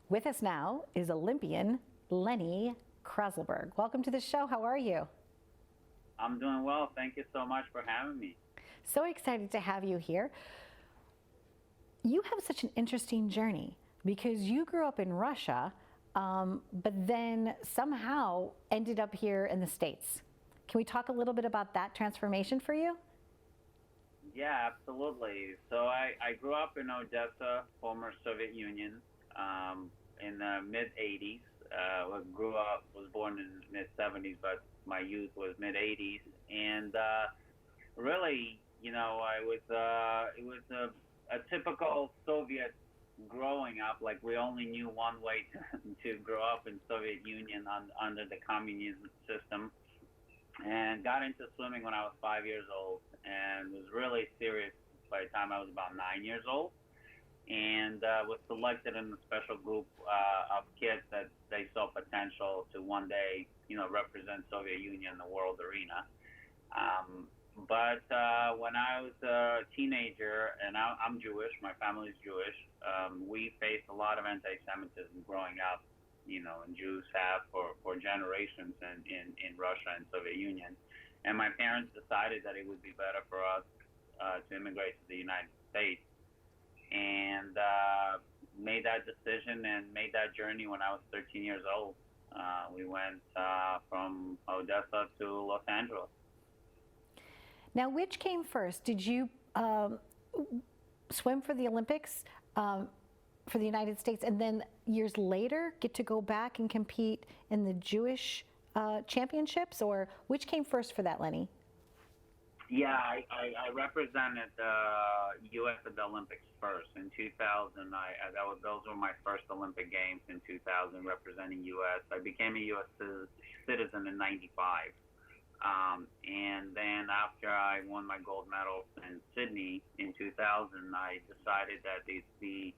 With us now is Olympian Lenny Krayzelburg. Welcome to the show. How are you? I'm doing well. Thank you so much for having me. So excited to have you here. You have such an interesting journey because you grew up in Russia, but then somehow ended up here in the States. Can we talk a little bit about that transformation for you? Yeah, absolutely. So I grew up in Odessa, former Soviet Union, in the mid 80s. Was born in the mid 70s, but my youth was mid 80s. And really, it was a typical Soviet growing up. Like we only knew one way to grow up in Soviet Union under the communism system. And got into swimming when I was 5 years old and was really serious by the time I was about 9 years old. And was selected in a special group of kids that they saw potential to one day, represent Soviet Union in the world arena. But when I was a teenager, and I'm Jewish, my family's Jewish, we faced a lot of anti-Semitism growing up, and Jews have for generations in Russia and Soviet Union. And my parents decided that it would be better for us to immigrate to the United States, and made that decision and made that journey when I was 13 years old. We went from Odessa to Los Angeles. Now, which came first? Did you swim for the Olympics for the United States and then years later get to go back and compete in the Jewish championships, or which came first for that, Lenny? Yeah, I represented U.S. at the Olympics first in 2000. Those were my first Olympic Games in 2000, representing U.S. I became a U.S. citizen in '95, and then after I won my gold medal in Sydney in 2000, I decided that it'd be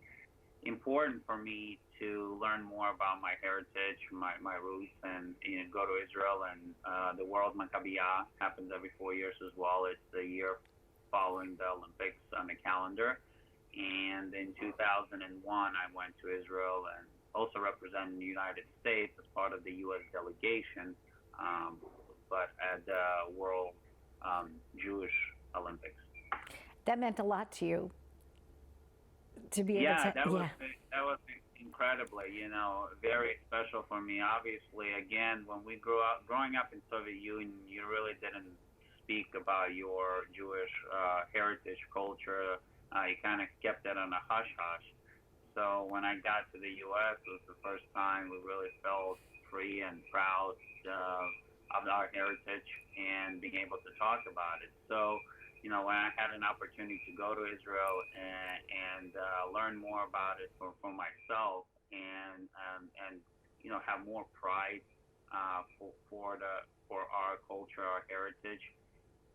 important for me to learn more about my heritage, my roots, and go to Israel. And the World Maccabiah happens every 4 years as well. It's the year following the Olympics on the calendar. And in 2001, I went to Israel and also represented the United States as part of the U.S. delegation, but at the World Jewish Olympics. That meant a lot to you. To be able to, that was incredibly, very special for me. Obviously, again, when we growing up in Soviet Union, you really didn't speak about your Jewish heritage, culture. You kind of kept it on a hush hush. So when I got to the U.S., it was the first time we really felt free and proud of our heritage and being able to talk about it. So, when I had an opportunity to go to Israel and learn more about it for myself and have more pride for our culture, our heritage,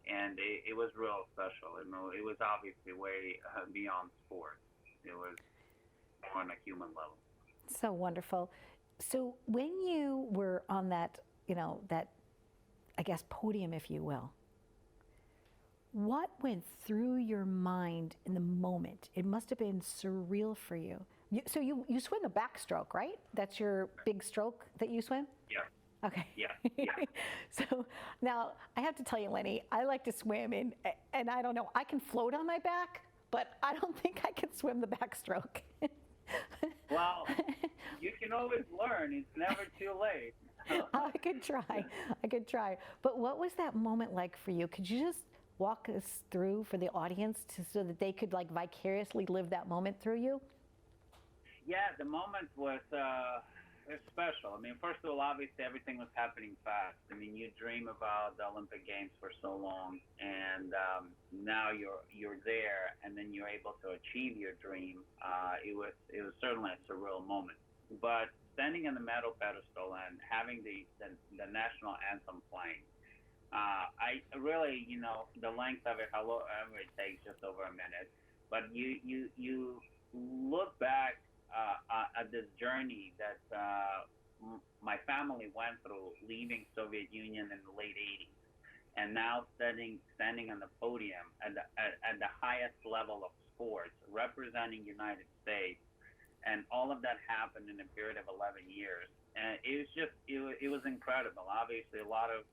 and it was real special. It was obviously way beyond sports. It was on a human level. So wonderful. So when you were on that, that, I guess, podium, if you will, what went through your mind in the moment? It must have been surreal for you. So you swim the backstroke, right? That's your big stroke that you swim? Yeah. Okay. Yeah. So now I have to tell you, Lenny, I like to swim and I don't know, I can float on my back, but I don't think I can swim the backstroke. Well, you can always learn. It's never too late. I could try. But what was that moment like for you? Could you just walk us through for the audience so that they could vicariously live that moment through you? Yeah, the moment was special. I mean, first of all, obviously everything was happening fast. I mean, you dream about the Olympic Games for so long, and now you're there, and then you're able to achieve your dream. It was certainly a surreal moment. But standing on the medal pedestal and having the national anthem playing, I really, the length of it, however it takes just over a minute, but you look back at this journey that my family went through, leaving Soviet Union in the late 80s, and now standing on the podium at the highest level of sports, representing United States and all of that happened in a period of 11 years. And it was just, it was incredible. Obviously, a lot of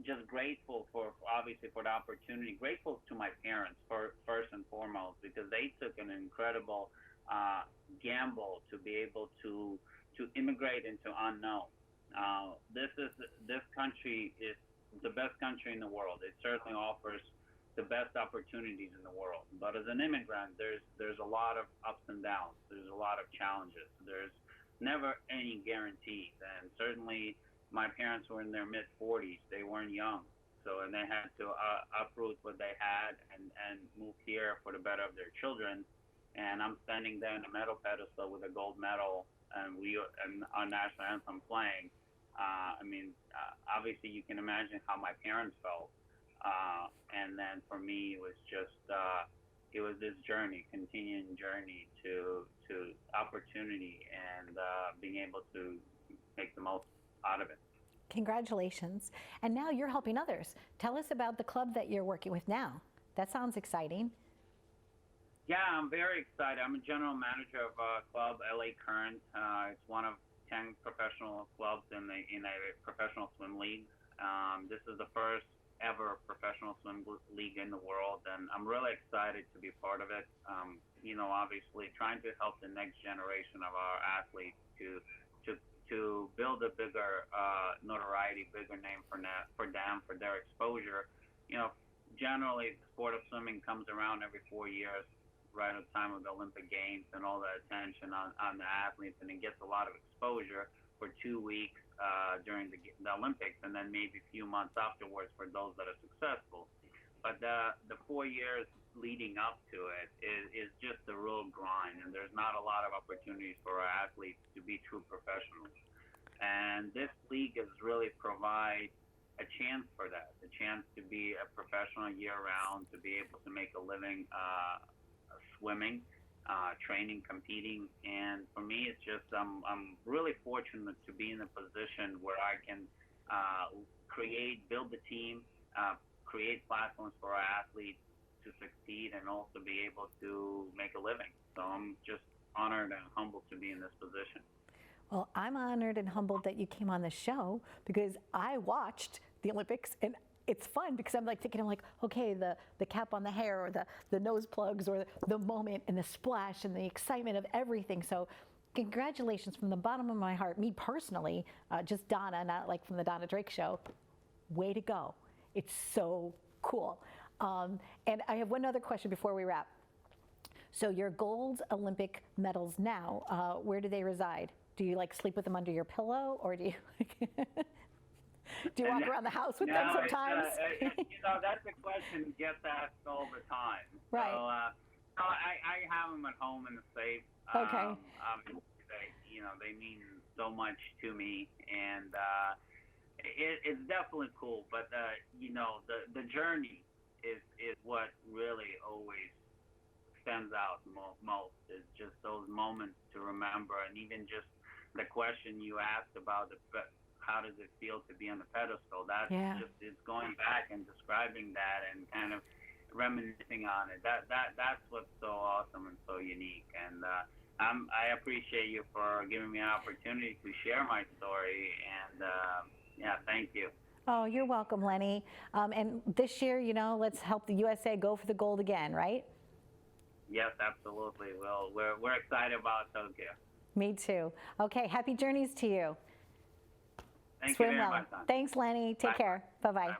just grateful for obviously for the opportunity, grateful to my parents for first and foremost, because they took an incredible gamble to be able to immigrate into unknown. This country is the best country in the world. It certainly offers the best opportunities in the world. But as an immigrant, there's a lot of ups and downs. There's a lot of challenges. There's never any guarantees. And certainly, my parents were in their mid 40s. They weren't young, and they had to uproot what they had and move here for the better of their children. And I'm standing there in a medal pedestal with a gold medal, and our national anthem playing. Obviously, you can imagine how my parents felt. And then for me, it was just it was this journey, continuing journey to opportunity and being able to make the most out of it. Congratulations. And now you're helping others. Tell us about the club that you're working with now. That sounds exciting. Yeah, I'm very excited. I'm a general manager of a club, LA Current. It's one of 10 professional clubs in a professional swim league. This is the first ever professional swim league in the world, and I'm really excited to be part of it. Obviously trying to help the next generation of our athletes to build a bigger notoriety, bigger name for them, for their exposure. Generally the sport of swimming comes around every 4 years, right at the time of the Olympic Games, and all the attention on the athletes, and it gets a lot of exposure for 2 weeks during the Olympics, and then maybe a few months afterwards for those that are successful. But the 4 years leading up to it is just a real grind, and there's not a lot of opportunities for our athletes to be true professionals. And this league is really provide a chance for that, a chance to be a professional year-round, to be able to make a living swimming, training, competing. And for me, it's just I'm really fortunate to be in a position where I can build the team, create platforms for our athletes to succeed, and also be able to make a living. So I'm just honored and humbled to be in this position. Well, I'm honored and humbled that you came on the show, because I watched the Olympics, and it's fun because I'm thinking, okay, the cap on the hair, or the nose plugs, or the moment and the splash and the excitement of everything. So congratulations from the bottom of my heart. Me personally, just Donna, not like from the Donna Drake show. Way to go. It's so cool. And I have one other question before we wrap. So your gold Olympic medals now, where do they reside? Do you sleep with them under your pillow, or do you do you walk around the house with them sometimes? That's a question that gets asked all the time. Right. So, I have them at home in the safe. Okay. They mean so much to me, and it's definitely cool. But the journey is what really always stands out most. Is just those moments to remember, and even just the question you asked about how does it feel to be on the pedestal? That's just, it's going back and describing that and kind of reminiscing on it. That's what's so awesome and so unique. And I appreciate you for giving me an opportunity to share my story. And thank you. Oh, you're welcome, Lenny. And this year, let's help the USA go for the gold again, right? Yes, absolutely. Well, we're excited about Tokyo. Me too. Okay, happy journeys to you. Thank you very much. Thanks, Lenny. Take care. Bye-bye. Bye.